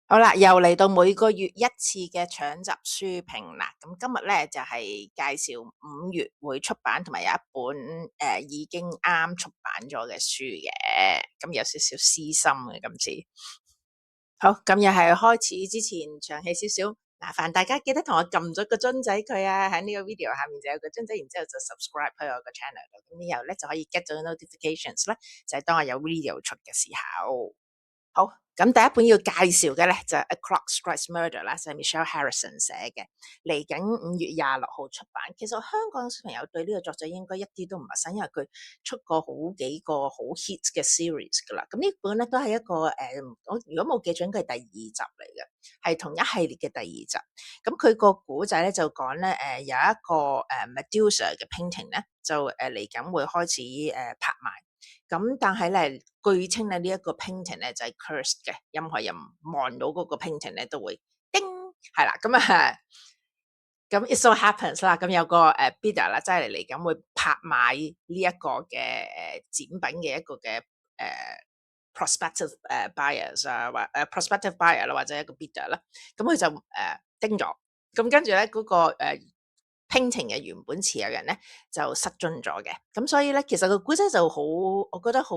好啦，又嚟到每個月一次嘅搶集書評啦。咁今日咧就係介紹5月會出版同埋有一本已經啱出版咗嘅書嘅，咁有少少私心嘅今次。好，咁又係開始之前長氣少少，麻煩大家記得同我撳咗個樽仔佢啊，喺呢個 video 下面就有個樽仔，然之後就 subscribe 去我個 channel 度，咁然後咧就可以 get 到 notifications 啦，就係當我有 video 出嘅時候。好，咁第一本要介紹嘅咧就係《A Clock Strikes Murder》啦，就係 Michelle Harrison 寫嘅，嚟緊5月26號出版。其實香港小朋友對呢個作者應該一啲都唔陌生，因為佢出過好幾個好 hit 嘅 series 噶啦。咁呢本咧都係一個我如果冇記錯應該係第2集嚟嘅，係同一系列嘅第2集。咁佢個古仔咧就講咧有一個Medusa 嘅 painting 咧就嚟緊會開始拍賣。咁但係咧，據稱咧呢一個 painting 咧就係 cursed 嘅，任何人望到嗰個 painting 咧都會叮，係啦，咁 it so happens 啦，咁有個bidder 啦，即係嚟緊會拍賣呢一個嘅展品嘅一個嘅prospective buyers 啊，或prospective buyer 啦，或者一個 bidder 啦，咁佢就叮咗，咁跟住咧嗰個painting 嘅原本持有人咧就失蹤咗嘅，咁所以咧其實個古仔就好，我覺得好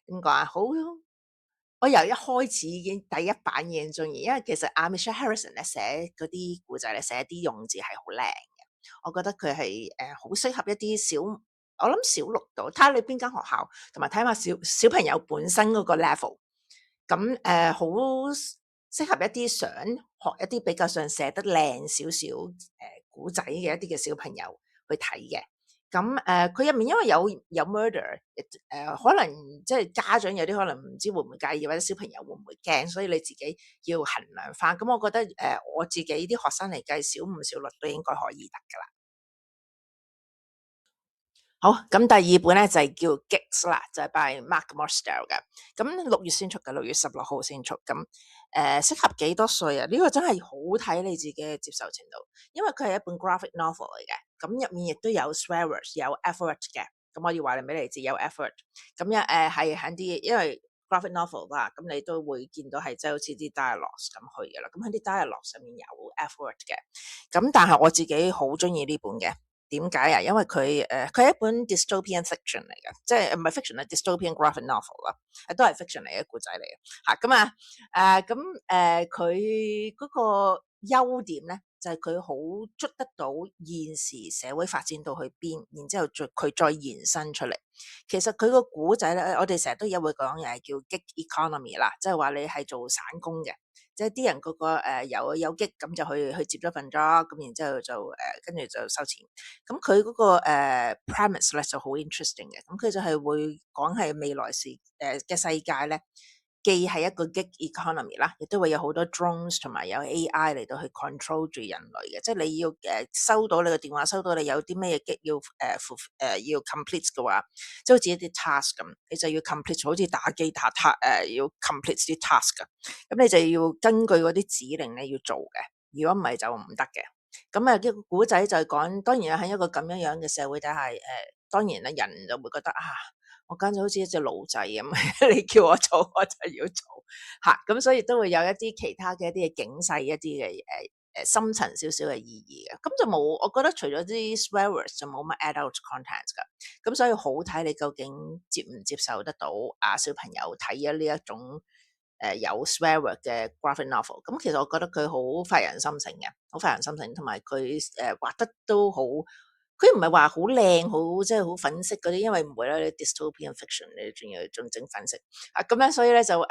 點講啊，好，我由一開始已經第一版已經中意，因為其實阿 Michelle Harrison 咧寫嗰啲古仔咧寫啲用字係好靚嘅，我覺得佢係好適合一啲小，我諗小六度，睇下你邊間學校，同埋睇下小朋友本身嗰個 level，咁好適合一啲想學一啲比較上寫得靚少少古仔嘅一啲嘅小朋友去睇嘅。咁佢入面因為有 murder，可能即係家長有啲可能唔知會唔會介意，或者小朋友會唔會驚，所以你自己要衡量翻。咁我覺得我自己啲學生嚟計，小5、小6都應該可以得噶啦。好，咁第2本咧就係叫 Gigs 啦，就係 by Mark Morstel 嘅。咁6月先出嘅，6月16號先出。咁適合幾多歲啊？呢個真係好睇你自己嘅接受程度，因為佢係一本 graphic novel 嚟嘅。咁入面亦都有 swear words，有 effort 嘅。咁我要話你俾你知有 effort。咁係喺啲，因為 graphic novel 啦，咁你都會見到係即係好似啲 dialogues 咁去嘅啦。咁喺啲 dialogue 上面有 effort 嘅。咁但係我自己好中意呢本嘅。點解啊？因為佢係一本 dystopian fiction 嚟嘅，即係唔係 fiction 係 dystopian graphic novel 啦，都係 fiction 嚟嘅故仔嚟嘅嚇。佢嗰個優點咧，就係佢好捉得到現時社會發展到去邊，然之後佢再延伸出嚟。其實佢個古仔咧，我哋成日都有會講嘢叫 gig economy 啦，即係話你係做散工嘅。即係啲人個個有激咁就去接咗份 job，咁然之後就跟住就收錢。咁佢嗰個premise 咧就好 interesting 嘅，咁佢就係會講係未來嘅世界咧，既係一個 gig economy 啦，亦都會有好多 drones 同埋有 AI 嚟到去 control 住人類嘅，即係你要收到你個電話，收到你有啲咩 gig 要 complete 嘅話，即係好似一啲 task 咁，你就要 complete，好似打機要 complete 啲 task 噶，咁你就要根據嗰啲指令咧要做嘅，如果唔係就唔得嘅。咁呢個古仔就係講，當然喺一個咁樣樣嘅社會底下，當然啦，人就會覺得啊，我簡直好似一隻奴仔咁，你叫我做我就要做嚇，咁所以都會有一啲其他嘅一啲嘅警世，一啲嘅深層少少嘅意義嘅，咁就冇，我覺得除咗啲 swear words 就冇乜 adult content 噶，咁所以好睇你究竟接唔接受得到小朋友睇咗呢一種有 swear word 嘅 graphic novel，咁其實我覺得佢好發人深省嘅，好發人深省，同埋佢畫得都好，佢唔係話好靚，好即係好粉飾嗰啲，因為唔會啦，你 dystopian fiction 你仲整粉飾啊，咁樣所以咧就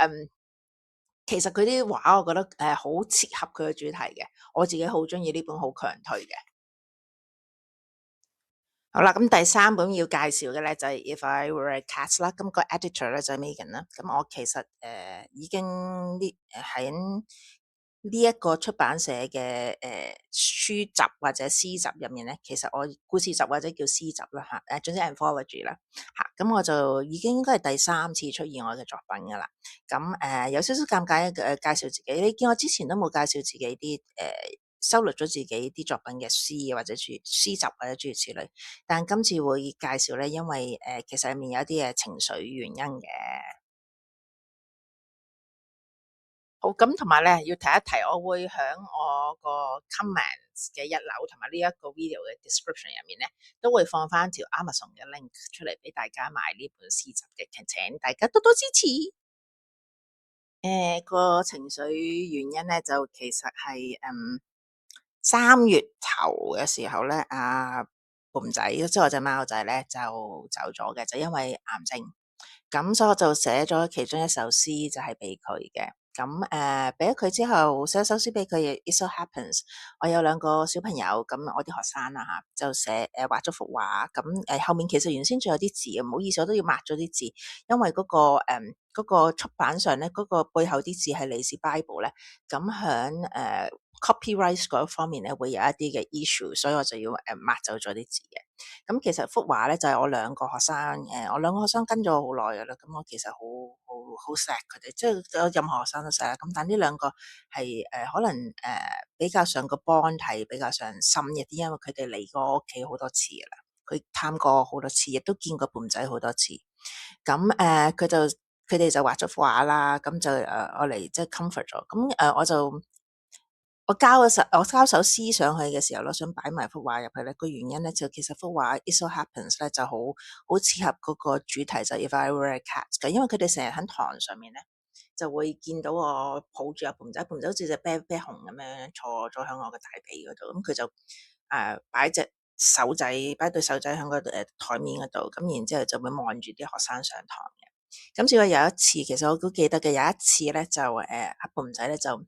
其實佢啲畫我覺得好切合佢嘅主題嘅，我自己好中意呢本，好強推嘅。好啦，咁第3本要介紹嘅咧就係 If I Were a Cat 啦，咁個 editor 咧就係 Megan 啦。咁我其實已經喺呢一個出版社嘅書集或者詩集入面咧，其實我故事集或者叫詩集啦嚇，總之 anthology 啦嚇，咁我就已經應該係第3次出現我嘅作品噶啦。咁有少少尷尬介紹自己，你見我之前都冇介紹自己啲收錄咗自己啲作品嘅詩或者詩集或者諸如此類，但今次會介紹咧，因為其實入面有一啲嘅情緒原因嘅。好，咁同埋咧要提一提，我會喺我個 comments 嘅一樓同埋呢一個 video 嘅 description 入面咧，都會放翻條 Amazon 嘅 link 出嚟俾大家買呢本詩集嘅，請大家多多支持。個情緒原因咧就其實係3月頭嘅時候咧，阿胖仔即係我隻貓仔咧就走咗嘅，就因為癌症。咁所以我就寫咗其中一首詩就係俾佢嘅。咁俾咗佢之後，寫咗首詩俾佢。It so happens，我有兩個小朋友，咁我啲學生啦嚇，就畫咗幅畫。咁後面其實原先仲有啲字嘅，唔好意思，我都要抹咗啲字，因為嗰個出版上咧，嗰個背後啲字係嚟自 Bible 咧。咁響copyright 嗰方面咧，會有一啲嘅 issue，所以我就要抹走咗啲字嘅。咁其實幅畫咧就係我兩個學生，我兩個學生跟咗我好耐噶啦，咁我其實好錫佢哋，即係任何學生都錫啦。咁但呢兩個係可能比較上個 bond 係比較上深一啲，因為佢哋嚟過我屋企好多次噶啦，佢探過我好多次，亦都見過胖仔好多次。咁佢哋就畫咗幅畫啦，咁就我嚟即係 comfort 咗。咁我交首詩上去嘅時候咯，想擺埋幅畫入去咧。個原因咧就其實幅畫 It so happens 咧就好切合嗰個主題，就 If I were a cat 嘅，因為佢哋成日喺堂上面咧就會見到我抱住阿胖仔，胖仔好似隻啤啤熊咁樣坐咗喺我嘅大髀嗰度，咁佢就擺隻手仔，擺對手仔喺個台面嗰度，咁然之後就會望住啲學生上堂嘅。咁試過有一次，其實我都記得嘅，有一次咧就阿胖仔咧就。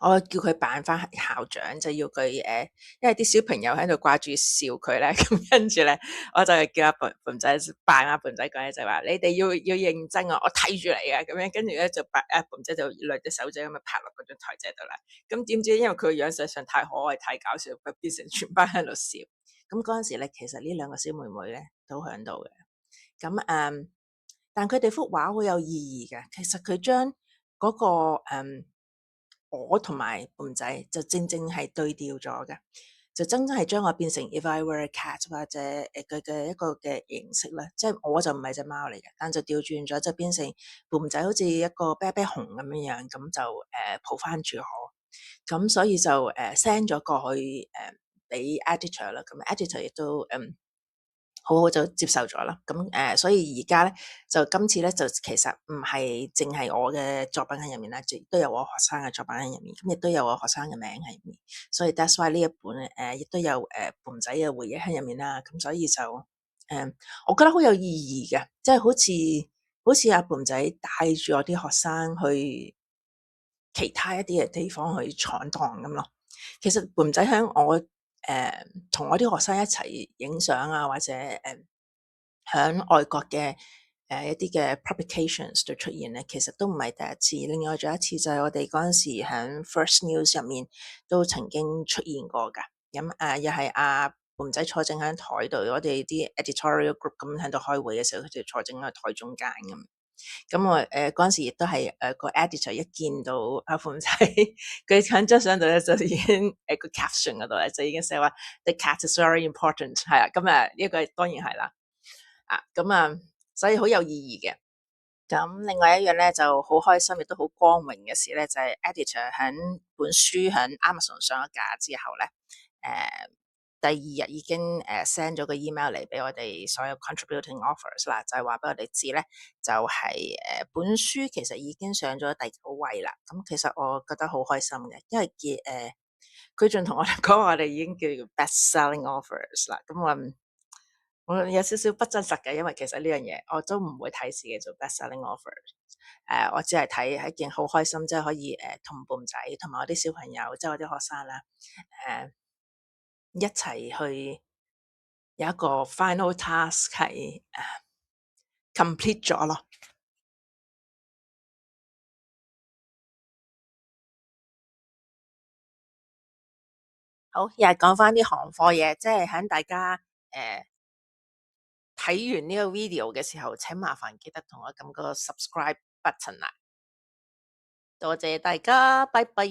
我叫佢扮翻校長，就要佢因為啲小朋友喺度掛住笑佢咧，咁跟住咧，我就叫阿胖仔扮阿胖仔講咧，就話你哋要認真啊，我睇住你啊，咁樣跟住咧就扮阿胖仔就兩隻手仔咁樣拍落嗰張台仔度啦。咁點知因為佢個樣實上太可愛、太搞笑，佢變成全班喺度笑。咁嗰陣時咧，其實呢兩個小妹妹咧都喺度嘅。咁但佢哋幅畫好有意義嘅。其實佢將嗰個我同埋胖仔就正係對調咗嘅，就真係將我變成 If I were a cat 或者佢嘅一個嘅形式啦，即係我就唔係隻貓嚟嘅，但就調轉咗就變成胖仔好似一個啤啤熊咁樣樣，咁就抱翻住我，咁所以就send 咗過去俾 editor 啦，咁 editor 亦都好好就接受咗啦，咁所以而家咧就今次咧就其實唔係淨係我嘅作品喺入面啦，亦都有我學生嘅作品喺入面，咁亦都有我學生嘅名喺入面，所以 that's why 呢一本亦都有胖仔嘅回憶喺入面啦，咁所以就我覺得好有意義嘅，即係好似阿胖仔帶住我啲學生去其他一啲嘅地方去闖蕩咁咯。其實胖仔喺我同我啲學生一齊影相啊，或者喺外國嘅一啲嘅 publications 度出現咧，其實都唔係第一次。另外仲有一次就係我哋嗰陣時喺 First News 入面都曾經出現過㗎。咁又係阿胖仔坐正喺台度，我哋啲 editorial group 咁喺度開會嘅時候，佢就坐正喺台中間咁。咁我嗰陣時亦都係個 editor 一見到阿胖仔，佢喺張相度咧就已經個 caption 嗰度咧就已經寫話 The cat is very important 係啦，咁呢個當然係啦，所以好有意義嘅。咁另外一樣咧就好開心亦都好光榮嘅事咧，就係 editor 喺本書喺 Amazon 上咗架之後咧，第二日已經send 咗個 email 嚟俾我哋所有 contributing authors 啦，就係話俾我哋知咧，就係本書其實已經上咗第9位啦。咁其實我覺得好開心嘅，因為佢仲同我哋講話我哋已經叫 best selling authors 啦。咁我有少少不真實嘅，因為其實呢樣嘢我都唔會睇自己做 best selling offer。我只係睇係一件好開心，即係可以同胖仔同埋我啲小朋友，即係我啲學生啦，一齊去有一個 final task 係complete 咗咯。好，又係講翻啲行貨嘢，即係喺大家睇完呢個 video 嘅時候，請麻煩記得同我撳個 subscribe button 啦。多謝大家，拜拜。